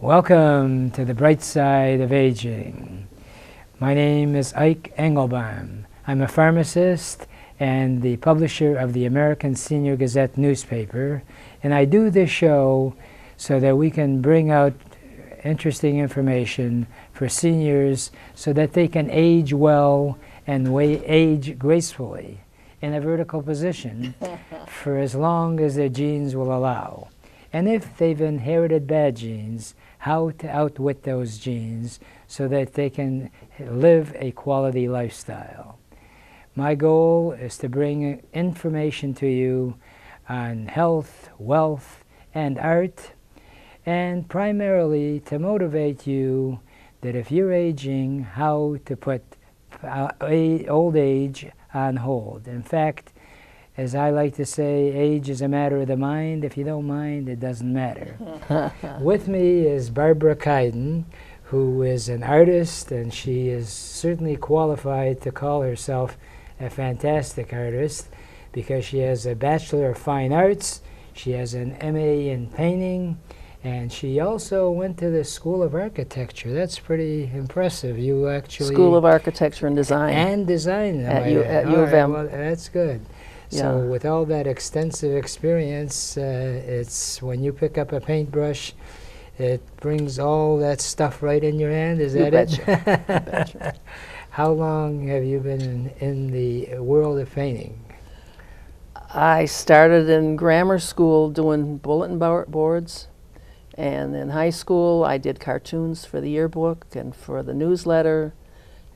Welcome to the bright side of aging. My name is Ike Engelbaum. I'm a pharmacist and the publisher of the American Senior Gazette newspaper, and I do this show so that we can bring out interesting information for seniors so that they can age well and age gracefully in a vertical position for as long as their genes will allow. And if they've inherited bad genes, how to outwit those genes so that they can live a quality lifestyle. My goal is to bring information to you on health, wealth, and art, and primarily to motivate you that if you're aging, how to put old age on hold. In fact, as I like to say, age is a matter of the mind. If you don't mind, it doesn't matter. With me is Barbara Keidan, who is an artist, and she is certainly qualified to call herself a fantastic artist because she has a Bachelor of Fine Arts, she has an MA in painting, and she also went to the School of Architecture. That's pretty impressive. You actually... School of Architecture and Design. And Design. At U of M. Well, that's good. So with all that extensive experience, it's when you pick up a paintbrush, it brings all that stuff right in your hand. Is that it? You betcha. How long have you been in the world of painting? I started in grammar school doing bulletin boards, and in high school I did cartoons for the yearbook and for the newsletter,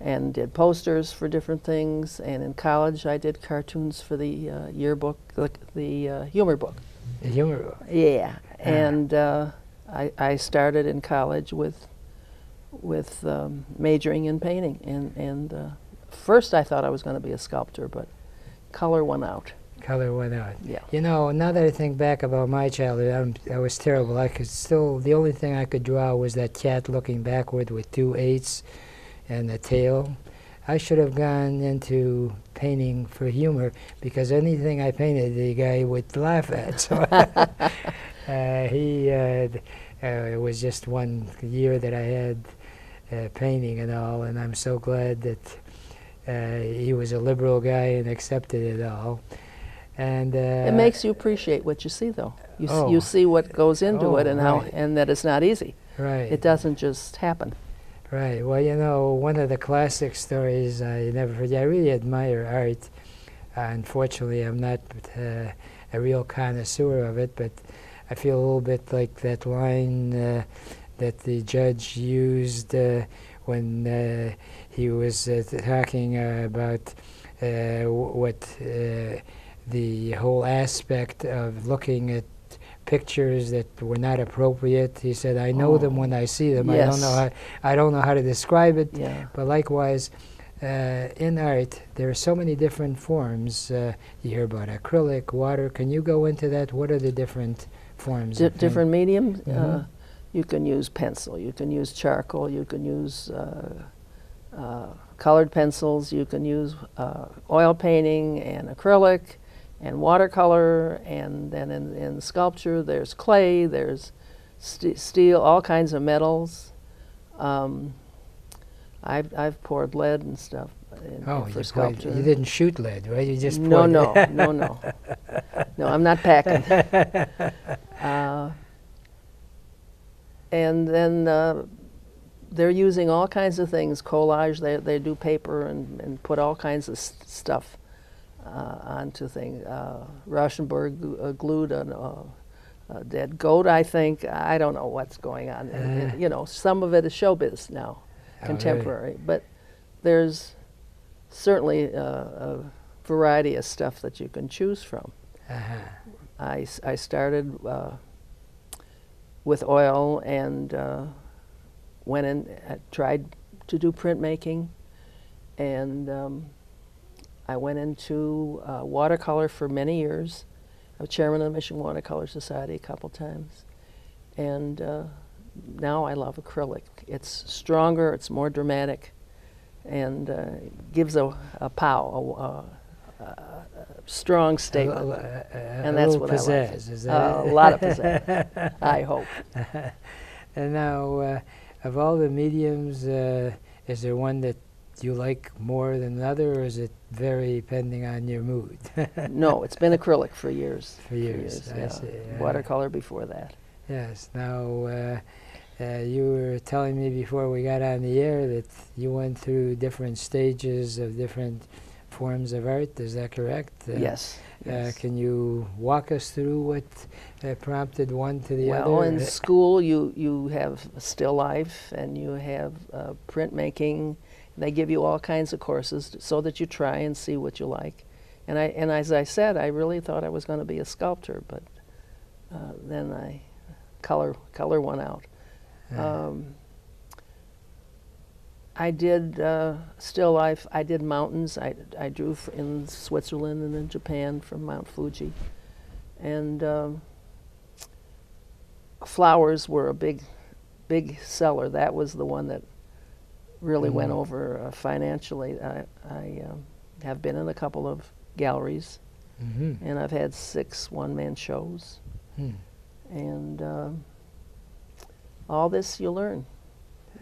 and did posters for different things, and in college I did cartoons for the yearbook, the humor book. The humor book? Yeah, and I started in college with majoring in painting, and first I thought I was going to be a sculptor, but color won out. Color went out. Yeah. You know, now that I think back about my childhood, I was terrible. The only thing I could draw was that cat looking backward with 2 8s and the tail. I should have gone into painting for humor because anything I painted, the guy would laugh at. So it was just one year that I had painting and all, and I'm so glad that he was a liberal guy and accepted it all. And it makes you appreciate what you see, though. You see what goes into it, and right. and that it's not easy. Right. It doesn't just happen. Right. Well, you know, one of the classic stories I never forget. I really admire art. Unfortunately, I'm not a real connoisseur of it, but I feel a little bit like that line that the judge used when he was talking about what the whole aspect of looking at pictures that were not appropriate. He said, "I know them when I see them. Yes. I don't know how to describe it." Yeah. But likewise, in art, there are so many different forms. You hear about acrylic, water. Can you go into that? What are the different forms? Different mediums. Mhm. You can use pencil. You can use charcoal. You can use colored pencils. You can use oil painting and acrylic and watercolor, and then in sculpture there's clay, there's steel, all kinds of metals. I've poured lead and stuff for sculpture. You didn't shoot lead, right? You just no, poured no, no, no. No, I'm not packing. And then they're using all kinds of things, collage. They do paper and put all kinds of stuff onto things. Rauschenberg glued a dead goat, I think. I don't know what's going on. You know, some of it is showbiz now, contemporary. Really? But there's certainly a variety of stuff that you can choose from. I started with oil and went in, tried to do printmaking, and I went into watercolor for many years. I was chairman of the Michigan Watercolor Society a couple times. And now I love acrylic. It's stronger, it's more dramatic, and gives a pow, a strong statement. And that's what I like. Is that a lot of pizzazz, I hope. And now, of all the mediums, is there one that you like more than another, or is it vary depending on your mood? No, it's been acrylic for years. For years, I yeah. see. Watercolor before that. Yes. Now, you were telling me before we got on the air that you went through different stages of different forms of art. Is that correct? Yes. Can you walk us through what prompted one to the other? Well, in school, you have still life and you have printmaking. They give you all kinds of courses so that you try and see what you like. And as I said, I really thought I was going to be a sculptor, but then I color one out. I did still life. I did mountains. I drew in Switzerland and in Japan from Mount Fuji. And flowers were a big seller. That was the one that really went over financially. I have been in a couple of galleries, and I've had 6 one-man shows. And all this you learn.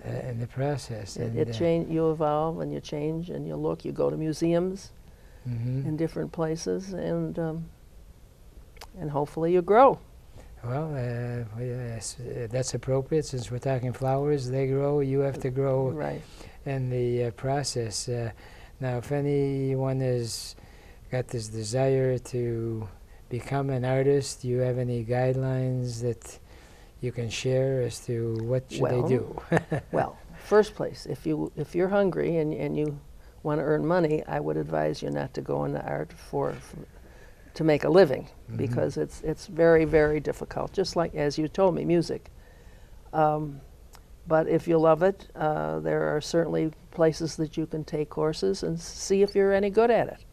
In the process. You evolve and you change and you look. You go to museums in different places, and hopefully you grow. Well, yes, that's appropriate since we're talking flowers. They grow. You have to grow right in the process. Now, if anyone has got this desire to become an artist, do you have any guidelines that you can share as to what should they do? Well, first place, if you're hungry and you want to earn money, I would advise you not to go into art to make a living, because it's very, very difficult, just like, as you told me, music. But if you love it, there are certainly places that you can take courses and see if you're any good at it.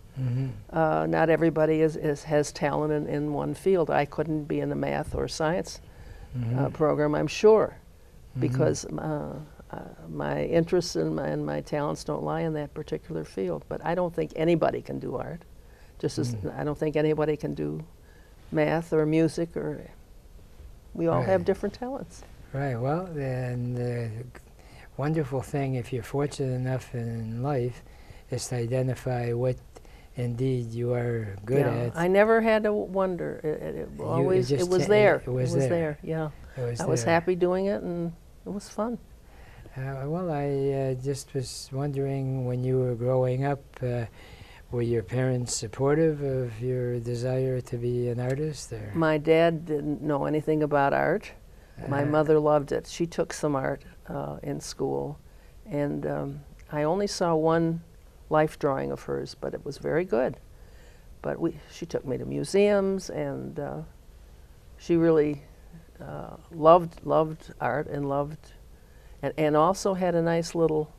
Not everybody has talent in one field. I couldn't be in the math or science program, I'm sure, because my interests and my talents don't lie in that particular field. But I don't think anybody can do art. Just as I don't think anybody can do math or music, or we all have different talents. Right. Well, then the wonderful thing, if you're fortunate enough in life, is to identify what indeed you are good at. I never had to wonder. It was there. It was there. Yeah. I was happy doing it, and it was fun. Well, I just was wondering, when you were growing up, were your parents supportive of your desire to be an artist? Or? My dad didn't know anything about art. My mother loved it. She took some art in school, and I only saw one life drawing of hers, but it was very good. But she took me to museums, and she really loved art and also had a nice little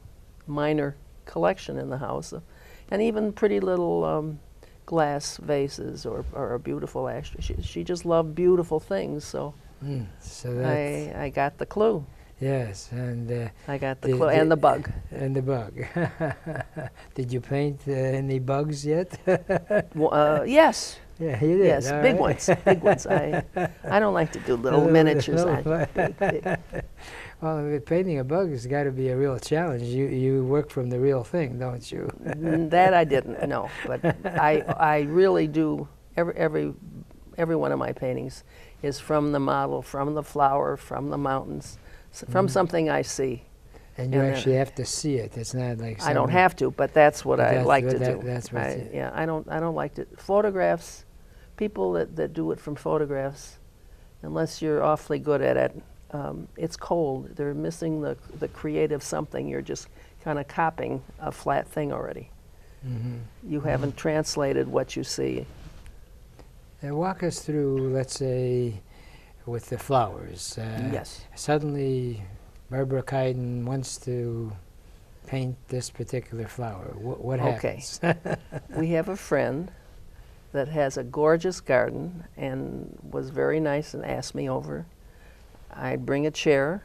minor collection in the house, and even pretty little glass vases or a beautiful ashtray. She just loved beautiful things, so I got the clue. Yes, and I got the clue, and the bug. And the bug. Did you paint any bugs yet? Yes. Yeah, you did. Yes, big ones. Big ones. I don't like to do little miniatures. Big. Well, painting a bug has got to be a real challenge. You work from the real thing, don't you? That I didn't know, but I really do. Every one of my paintings is from the model, from the flower, from the mountains, from something I see. And you actually have to see it. It's not like I don't have to, but that's what I like to do. That's what I don't like to photographs. People that do it from photographs, unless you're awfully good at it, it's cold. They're missing the creative something. You're just kind of copying a flat thing already. You haven't translated what you see. Walk us through, let's say, with the flowers. Yes. Suddenly, Barbara Keidan wants to paint this particular flower. What happens? Okay. We have a friend that has a gorgeous garden and was very nice and asked me over. I'd bring a chair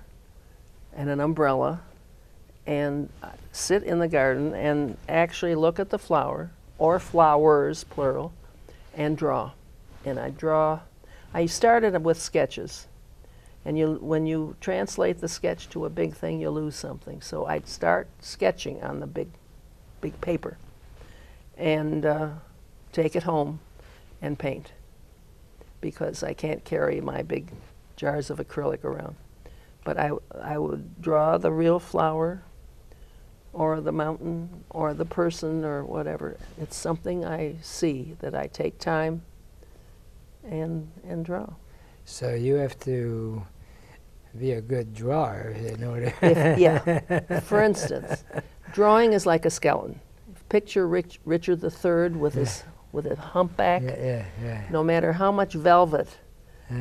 and an umbrella and sit in the garden and actually look at the flower, or flowers, plural, and draw. And I started with sketches. And when you translate the sketch to a big thing, you lose something. So I'd start sketching on the big paper and take it home and paint, because I can't carry my big jars of acrylic around. But I would draw the real flower or the mountain or the person or whatever. It's something I see that I take time and draw. So you have to be a good drawer in order. Yeah. For instance, drawing is like a skeleton. Picture Richard III with his humpback. Yeah. No matter how much velvet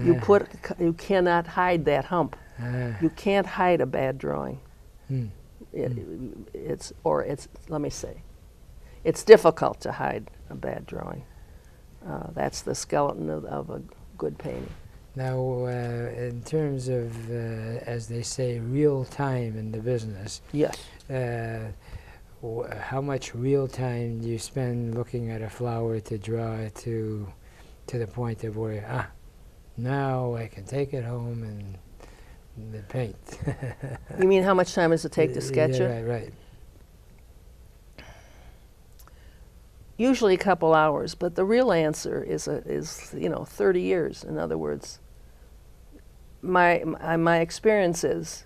you put, you cannot hide that hump. You can't hide a bad drawing. Let me say, it's difficult to hide a bad drawing. That's the skeleton of a good painting. Now, in terms of, as they say, real time in the business. Yes. How much real time do you spend looking at a flower to draw it to the point of where, now I can take it home and the paint? You mean how much time does it take to sketch it? Right. Usually a couple hours, but the real answer is 30 years. In other words, my experience is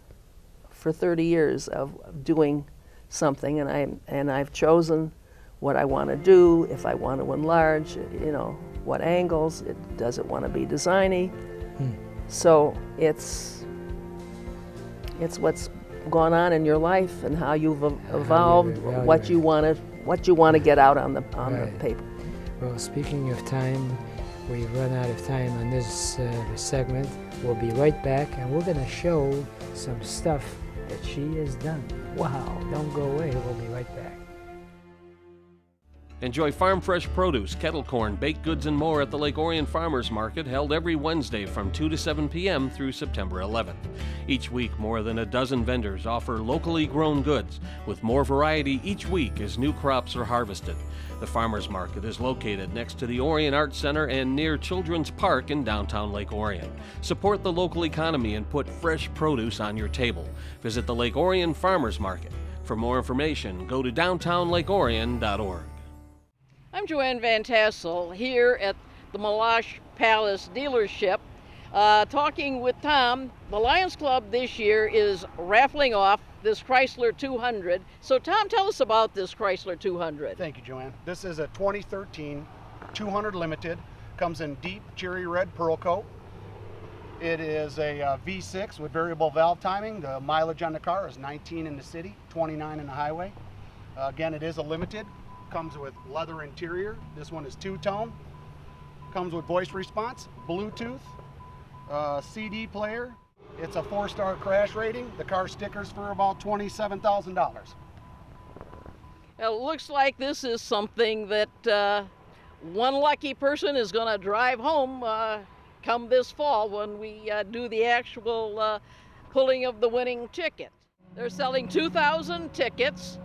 for 30 years of doing something, and I've chosen what I want to do. If I want to enlarge, what angles. Does it want to be designy? So it's what's gone on in your life and how you've evolved, what you want to get out on the paper. Well, speaking of time, we've run out of time on this segment. We'll be right back, and we're going to show some stuff that she has done. Wow, don't go away. We'll be right back. Enjoy farm fresh produce, kettle corn, baked goods, and more at the Lake Orion Farmers Market, held every Wednesday from 2 to 7 p.m. through September 11th. Each week, more than a dozen vendors offer locally grown goods, with more variety each week as new crops are harvested. The Farmers Market is located next to the Orion Arts Center and near Children's Park in downtown Lake Orion. Support the local economy and put fresh produce on your table. Visit the Lake Orion Farmers Market. For more information, go to downtownlakeorion.org. I'm Joanne Van Tassel here at the Meloche Palace dealership, talking with Tom. The Lions Club this year is raffling off this Chrysler 200. So Tom, tell us about this Chrysler 200. Thank you, Joanne. This is a 2013 200 Limited. Comes in deep cherry red pearl coat. It is a V6 with variable valve timing. The mileage on the car is 19 in the city, 29 in the highway. Again, it is a limited. Comes with leather interior. This one is two-tone. Comes with voice response, Bluetooth, CD player. It's a 4-star crash rating. The car stickers for about $27,000. It looks like this is something that one lucky person is going to drive home come this fall when we do the actual pulling of the winning ticket. They're selling 2,000 tickets,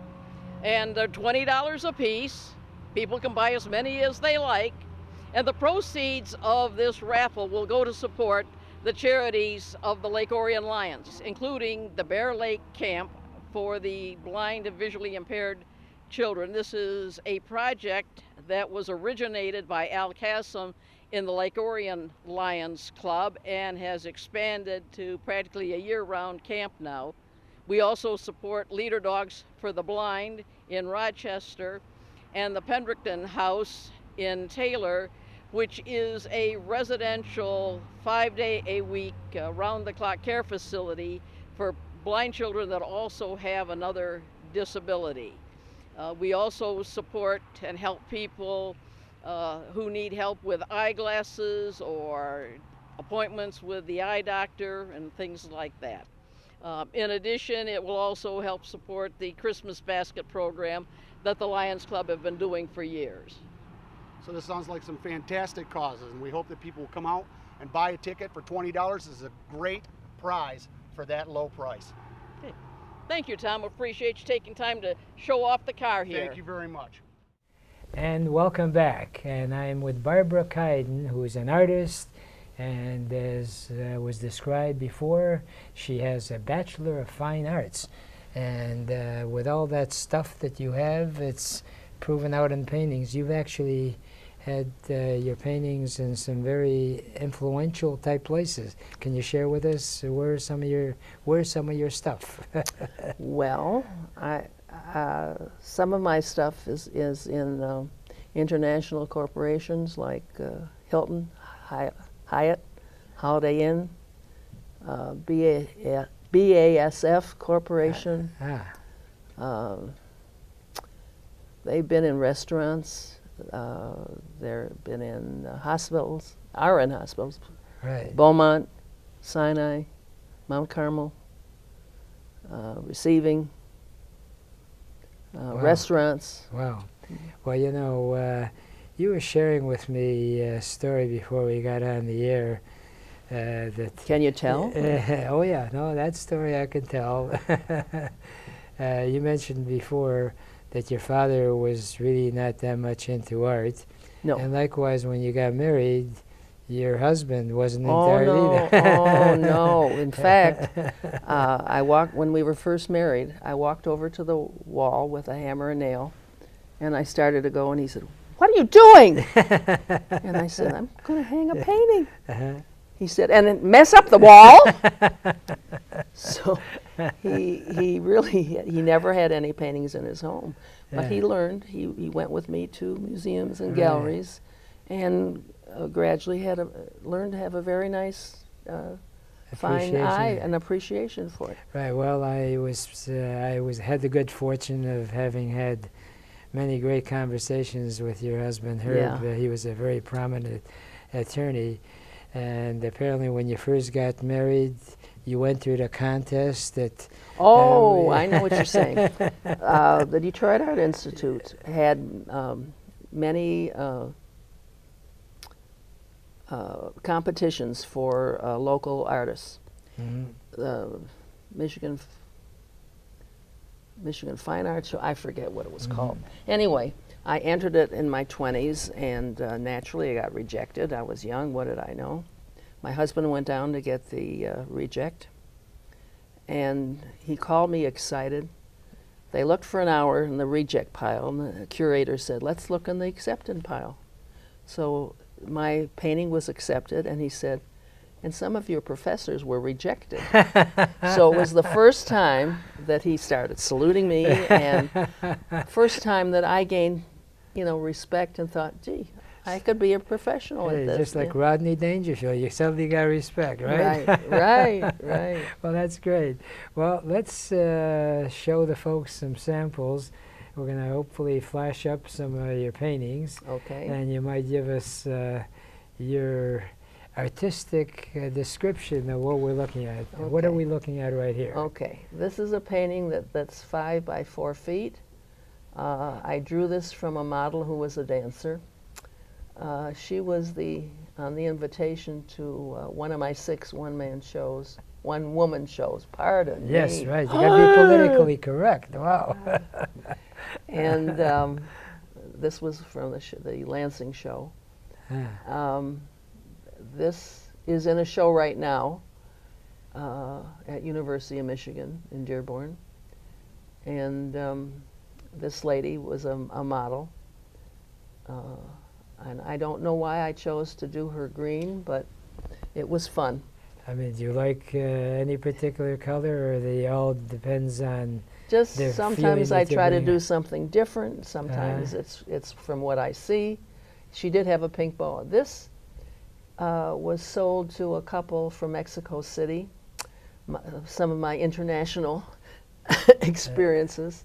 and they're $20 a piece. People can buy as many as they like, and the proceeds of this raffle will go to support the charities of the Lake Orion Lions, including the Bear Lake Camp for the blind and visually impaired children. This is a project that was originated by Al Cassim in the Lake Orion Lions Club and has expanded to practically a year-round camp now. We also support Leader Dogs for the Blind in Rochester and the Pendleton House in Taylor, which is a residential 5-day-a-week, round-the-clock care facility for blind children that also have another disability. We also support and help people who need help with eyeglasses or appointments with the eye doctor and things like that. In addition, it will also help support the Christmas basket program that the Lions Club have been doing for years. So this sounds like some fantastic causes, and we hope that people will come out and buy a ticket for $20. This is a great prize for that low price. Okay. Thank you, Tom. Appreciate you taking time to show off the car here. Thank you very much. And welcome back. And I'm with Barbara Keidan, who is an artist And as was described before, she has a Bachelor of Fine Arts. And with all that stuff that you have, it's proven out in paintings. You've actually had your paintings in some very influential type places. Can you share with us where's some of your stuff? Well, some of my stuff is in international corporations like Hilton, Hyatt, Holiday Inn, BASF Corporation. They've been in restaurants. They've been in hospitals, are in hospitals. Right. Beaumont, Sinai, Mount Carmel, receiving, Wow. restaurants. Wow. Well, you know, you were sharing with me a story before we got on the air. That Can you tell? Oh yeah, no, that story I can tell. You mentioned before that your father was really not that much into art. No. And likewise, when you got married, your husband wasn't into Oh art no! either. Oh no! In fact, when we were first married, I walked over to the wall with a hammer and nail, and I started to go, and he said, "What are you doing?" And I said, "I'm going to hang a painting." He said, "And it mess up the wall?" So he never had any paintings in his home, but he learned. He went with me to museums and galleries, and gradually learned to have a very nice, fine eye and appreciation for it. Right. Well, I had the good fortune of having had many great conversations with your husband, Herb. Yeah. He was a very prominent attorney, and apparently, when you first got married, you entered a contest that. Oh, I know what you're saying. The Detroit Art Institute had many competitions for local artists. Mm-hmm. Michigan Fine Arts Show, I forget what it was called. Anyway, I entered it in my 20s, and naturally I got rejected. I was young, what did I know? My husband went down to get the reject, and he called me excited. They looked for an hour in the reject pile, and the curator said, "Let's look in the accepted pile." So my painting was accepted, and he said, "And some of your professors were rejected." So it was the first time that he started saluting me, and first time that I gained, respect and thought, gee, I could be a professional at this. Just like Rodney Dangerfield, you suddenly got respect, right? Right. Well, that's great. Well, let's show the folks some samples. We're going to hopefully flash up some of your paintings. Okay. And you might give us your artistic description of what we're looking at. Okay. What are we looking at right here? Okay. This is a painting that's 5 by 4 feet. I drew this from a model who was a dancer. She was on the invitation to one of my 6 one-woman shows. Pardon me. Yes, right. You got to be politically correct. Wow. And this was from the Lansing show. This is in a show right now at University of Michigan in Dearborn. And this lady was a model. And I don't know why I chose to do her green, but it was fun. I mean, do you like any particular color, or they all depends on? Just sometimes I try to do something different. Sometimes it's from what I see. She did have a pink boa. This was sold to a couple from Mexico City. Some of my international experiences.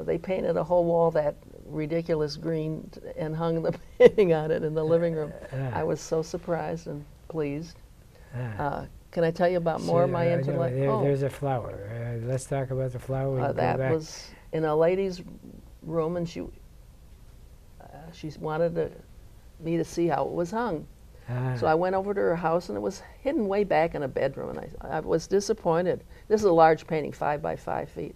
They painted a whole wall that ridiculous green and hung the painting on it in the living room. I was so surprised and pleased. Can I tell you about more of my intellect? There's a flower. Let's talk about the flower. That was in a lady's room, and she wanted me to see how it was hung. So I went over to her house, and it was hidden way back in a bedroom, and I was disappointed. This is a large painting, 5 by 5 feet.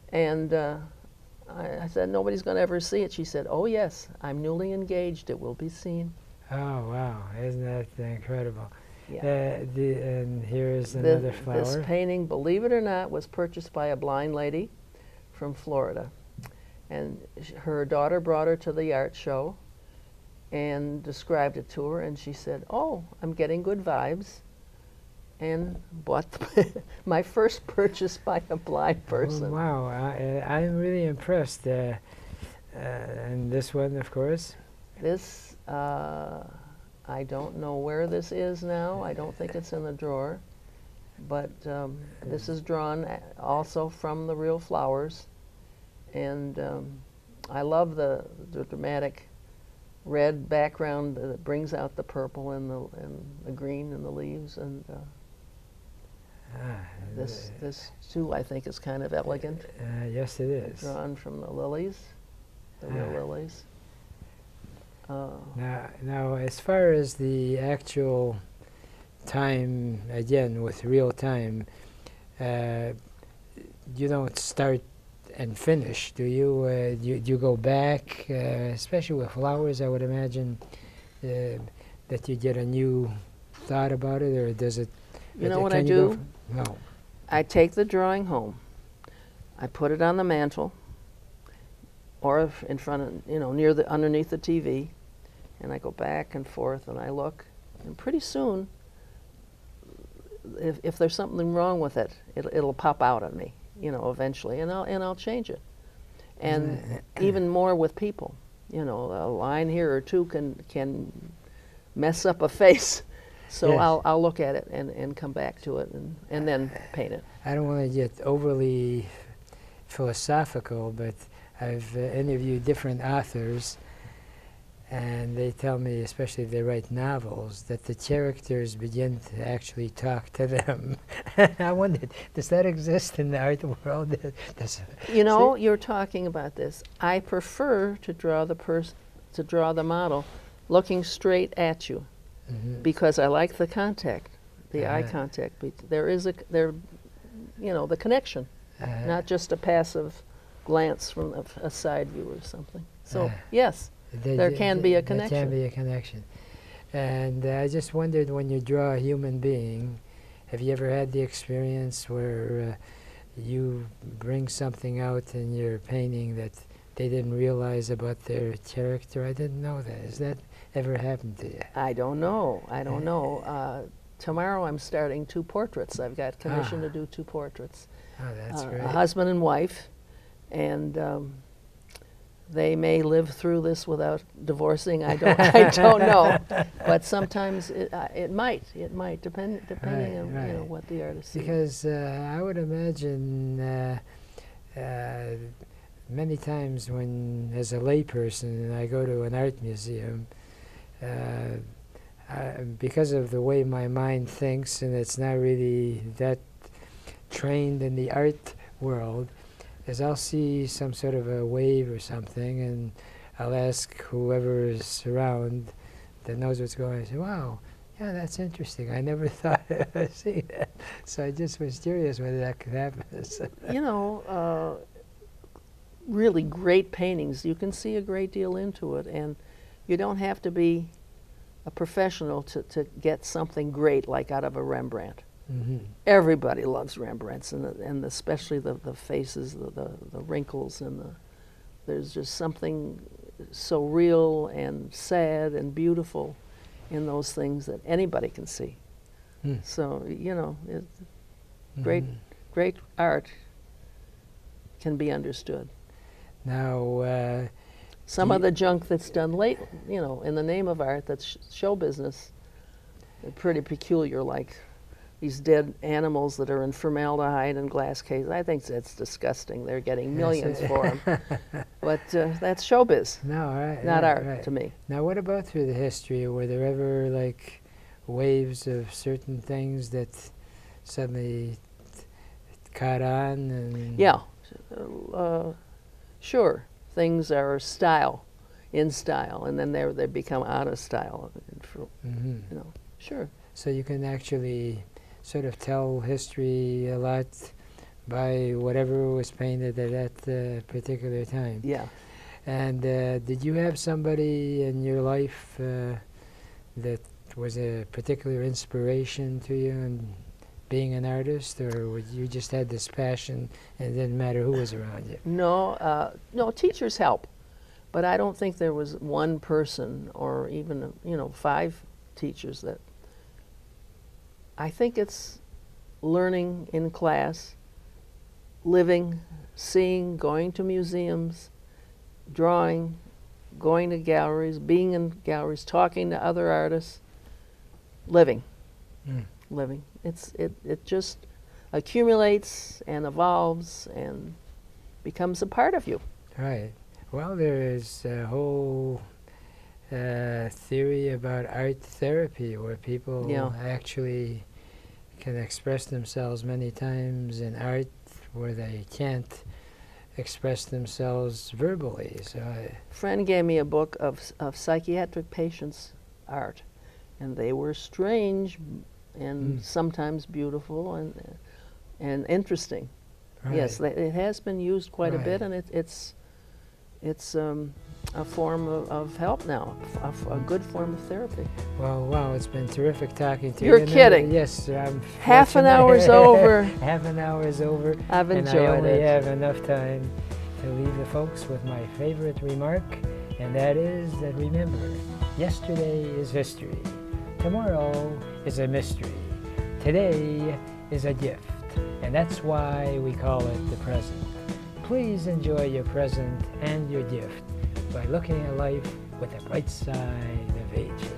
And I said, nobody's going to ever see it. She said, "Oh yes, I'm newly engaged. It will be seen." Oh, wow. Isn't that incredible? Yeah. And here's another flower. This painting, believe it or not, was purchased by a blind lady from Florida. And her daughter brought her to the art show and described it to her, and she said, "Oh, I'm getting good vibes," and bought my first purchase by a blind person. Oh, wow. I'm really impressed. And this one, of course. This, I don't know where this is now. I don't think it's in the drawer. But this is drawn also from the real flowers. And I love the dramatic red background that brings out the purple and the green and the leaves. And this too, I think, is kind of elegant. Yes, it is. Drawn from the lilies, the real lilies. Now, as far as the actual time, again, with real time, you don't start and finish, do you? You go back, especially with flowers, I would imagine that you get a new thought about it, or does it? You know what I do? No. I take the drawing home, I put it on the mantle, or in front of, underneath the TV, and I go back and forth and I look, and pretty soon, if there's something wrong with it, it'll pop out at me, eventually, and I'll change it. And even more with people, a line here or two can mess up a face. So yes. I'll look at it and come back to it and then paint it. I don't want to get overly philosophical, but I've interviewed different authors, and they tell me, especially if they write novels, that the characters begin to actually talk to them. I wondered, does that exist in the art world? You're talking about this. I prefer to draw the model looking straight at you. Mm-hmm. Because I like the contact, the eye contact. There is the connection, not just a passive glance from a side view or something. So yes, there can be a connection. There can be a connection. And I just wondered, when you draw a human being, have you ever had the experience where you bring something out in your painting that they didn't realize about their character? I didn't know that. Has that ever happened to you? I don't know. Tomorrow I'm starting 2 portraits. I've got commission to do 2 portraits. Oh, that's great. A husband and wife, and they may live through this without divorcing. I don't know. But sometimes it might depending on what the artist sees. Because I would imagine many times when, as a layperson, I go to an art museum, because of the way my mind thinks, and it's not really that trained in the art world, is I'll see some sort of a wave or something, and I'll ask whoever is around that knows what's going on. I say, "Wow, yeah, that's interesting. I never thought I'd see that." So I just was curious whether that could happen. Really great paintings, you can see a great deal into it, and you don't have to be a professional to get something great like out of a Rembrandt. Mm-hmm. Everybody loves Rembrandts, and especially the faces, the wrinkles, and there's just something so real and sad and beautiful in those things that anybody can see. So, great art can be understood. Now, some of the junk that's done late, in the name of art, that's show business, pretty peculiar, like these dead animals that are in formaldehyde and glass cases. I think that's disgusting. They're getting millions for them. But that's showbiz, not art to me. Now, what about through the history? Were there ever, like, waves of certain things that suddenly caught on? And yeah, sure. Things are in style, and then they become out of style. Sure. So you can actually sort of tell history a lot by whatever was painted at that particular time. Yeah. And did you have somebody in your life that was a particular inspiration to you in being an artist, or you just had this passion and it didn't matter who was around you? No, no, teachers help, but I don't think there was one person or even, 5 teachers that. I think it's learning in class, living, seeing, going to museums, drawing, going to galleries, being in galleries, talking to other artists, living. Living. It just accumulates and evolves and becomes a part of you. Right. Well, there is a whole theory about art therapy where people actually can express themselves many times in art where they can't express themselves verbally. So A friend gave me a book of psychiatric patients' art, and they were strange and sometimes beautiful and interesting. Right. Yes, it has been used quite a bit, Right. and it's a form of help now, a good form of therapy. Well, wow, it's been terrific talking to you. You're And, kidding. yes, I'm Half an fortunate. hour's over. Half an hour is over. I've and I enjoyed only it. have enough time to leave the folks with my favorite remark, and that is that remember, yesterday is history. Tomorrow is a mystery. Today is a gift, and that's why we call it the present. Please enjoy your present and your gift by looking at life with the bright side of aging.